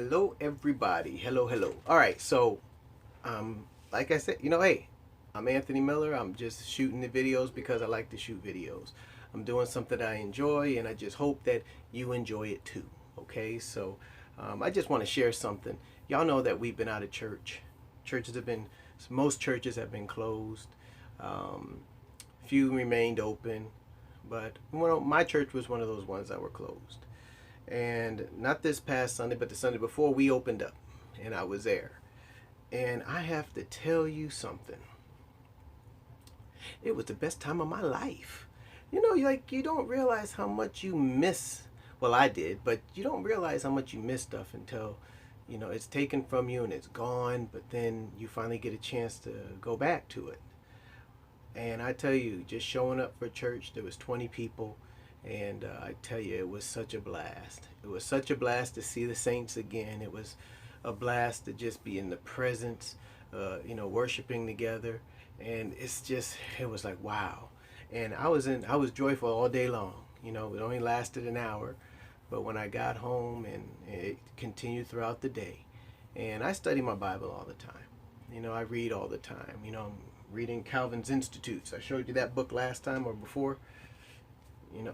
Hello, everybody. Hello. All right, so, like I said, hey, I'm Anthony Miller. I'm just shooting the videos because I like to shoot videos. I'm doing something I enjoy, and I just hope that you enjoy it too. Okay, so I just want to share something. Y'all know that we've been out of church. Most churches have been closed. Um, few remained open, but my church was one of those ones that were closed. And not this past Sunday, but the Sunday before, we opened up and I was there. And I have to tell you something. It was the best time of my life. You don't realize how much you miss. Well, I did, but you don't realize how much you miss stuff until, it's taken from you and it's gone, but then you finally get a chance to go back to it. And I tell you, just showing up for church, there was 20 people. And I tell you, it was such a blast. It was such a blast to see the saints again. It was a blast to just be in the presence, worshiping together. And it was like, wow. And I was joyful all day long. It only lasted an hour. But when I got home, and it continued throughout the day. And I study my Bible all the time. I read all the time. I'm reading Calvin's Institutes. I showed you that book last time or before. You know,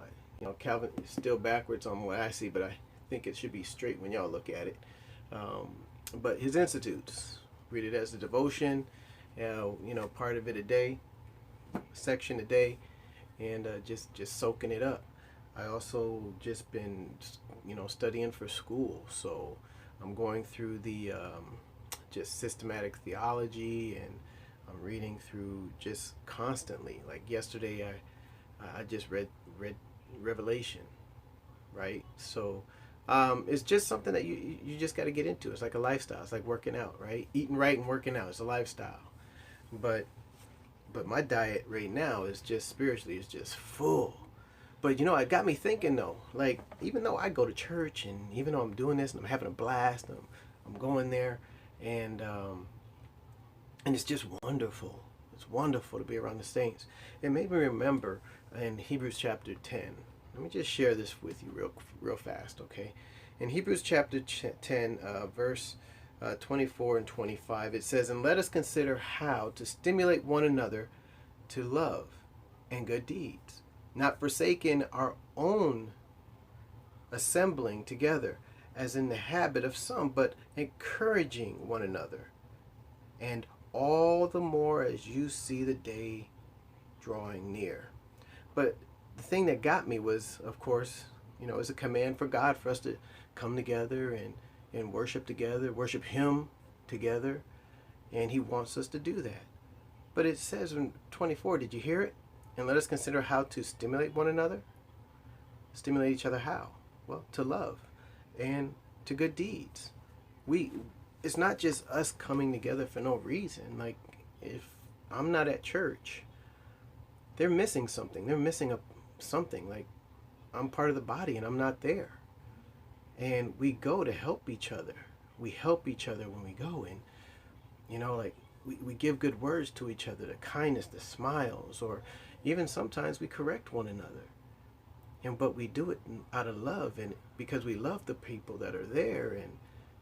Calvin is still backwards on what I see, but I think it should be straight when y'all look at it. But his Institutes, read it as a devotion, part of it a day, section a day, and just soaking it up. I also just been, studying for school, so I'm going through the just systematic theology, and I'm reading through just constantly. Like yesterday, I just read Revelation, right? So it's just something that you just got to get into. It's like a lifestyle. It's like working out, right? Eating right and working out. It's a lifestyle. But my diet right now is just spiritually is just full. But it got me thinking though. Like even though I go to church and even though I'm doing this and I'm having a blast, I'm going there, and it's just wonderful. It's wonderful to be around the saints. It made me remember in Hebrews chapter 10. Let me just share this with you real fast, okay? In Hebrews chapter 10, verse 24 and 25, it says, "And let us consider how to stimulate one another to love and good deeds, not forsaking our own assembling together, as in the habit of some, but encouraging one another, and all the more as you see the day drawing near." But the thing that got me was, of course, it's a command for God for us to come together and worship together, worship Him together, and He wants us to do that. But it says in 24, did you hear it? "And let us consider how to stimulate one another." Stimulate each other how? Well, to love and to good deeds. It's not just us coming together for no reason. Like if I'm not at church, they're missing something. They're missing something. Like I'm part of the body and I'm not there. And we go to help each other. We help each other when we go, and like we give good words to each other, the kindness, the smiles, or even sometimes we correct one another. But we do it out of love, and because we love the people that are there, and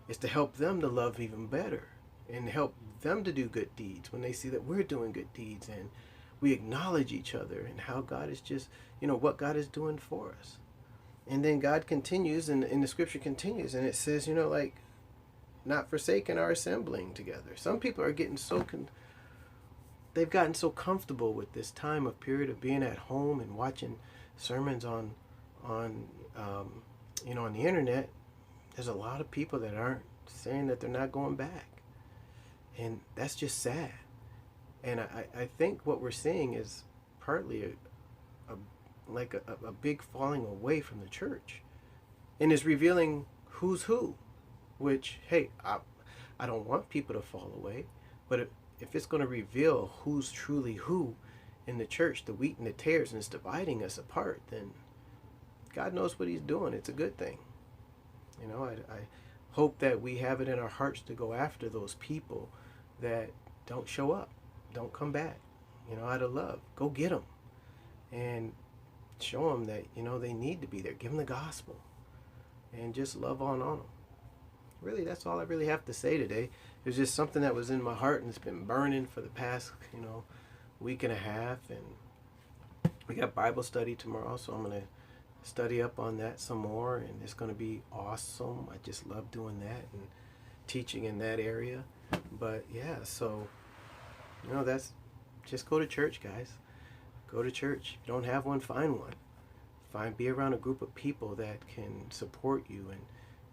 it's to help them to love even better and help them to do good deeds when they see that we're doing good deeds, and we acknowledge each other and how God is just, what God is doing for us. And then God continues, and the scripture continues, and it says, like, not forsaking our assembling together. Some people are getting they've gotten so comfortable with this time of period of being at home and watching sermons on on the internet. There's a lot of people that aren't saying that they're not going back, and that's just sad. And I think what we're seeing is partly a big falling away from the church, and is revealing who's who. Which, hey, I don't want people to fall away, but if it's going to reveal who's truly who in the church, the wheat and the tares, and it's dividing us apart, then God knows what He's doing. It's a good thing. I hope that we have it in our hearts to go after those people that don't show up, don't come back, out of love. Go get them and show them that, they need to be there. Give them the gospel and just love on them. really, that's all I really have to say today. It was just something that was in my heart and it's been burning for the past, week and a half. And we got Bible study tomorrow, so I'm going to study up on that some more, and it's going to be awesome. I just love doing that and teaching in that area. But yeah, so that's just go to church, guys. Go to church. If you don't have one, find one. Be around a group of people that can support you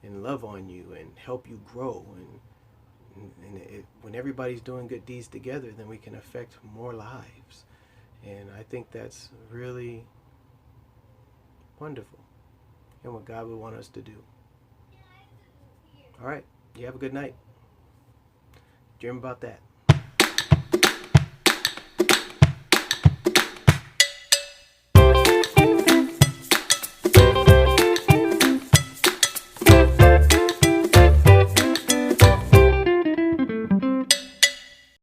and love on you and help you grow. When everybody's doing good deeds together, then we can affect more lives. And I think that's really wonderful and what God would want us to do. All right. You have a good night. Dream about that.